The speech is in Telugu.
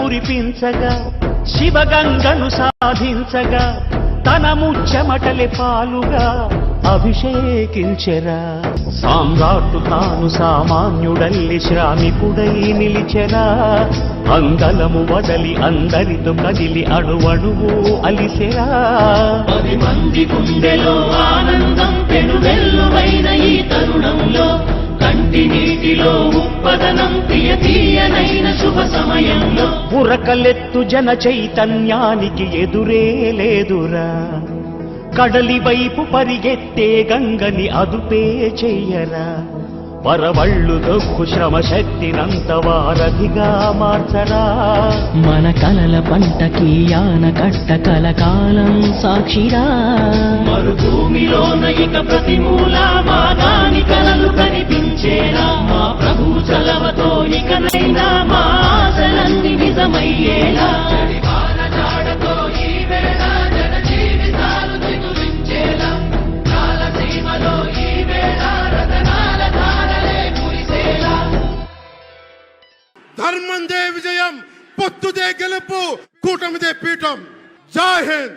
కురిపించగా శివగంగను సాధించగా తన ముచ్చమటలే పాలుగా అభిషేకించెరా. సామ్రాట్టు తాను సామాన్యుడల్లి శ్రామికుడై నిలిచెరా. అంగలము వదలి అందరితో కదిలి అణువణువు అలిసెరా. 10 మంది గుండెలో ఆనందం పెనువెల్లువైన ఈ తరుణంలో కంటి నీటిలో ఉప్పదనం తీయనైన శుభ సమయంలో ఉరకలెత్తు జన చైతన్యానికి ఎదురే లేదురా. కడలి వైపు పరిగెత్తే గంగని అదుపే చెయ్యరా. పరవళ్ళు దొక్కు శ్రమ శక్తినంత వారధిగా మార్చరా. మన కలల పంటకి ఆనకట్ట కలకాలం సాక్షిరా. మరుభూమిలోన ఇక ప్రతి మూల మాగాని కలలు కనిపించేరా. మా ప్రభు చలవతో ఇకనైనా మా ఆశలన్నీ నిజమయ్యేలా. ధర్మందే విజయం, పొత్తుదే గెలుపు, కూటమిదే పీఠం. జై హింద్.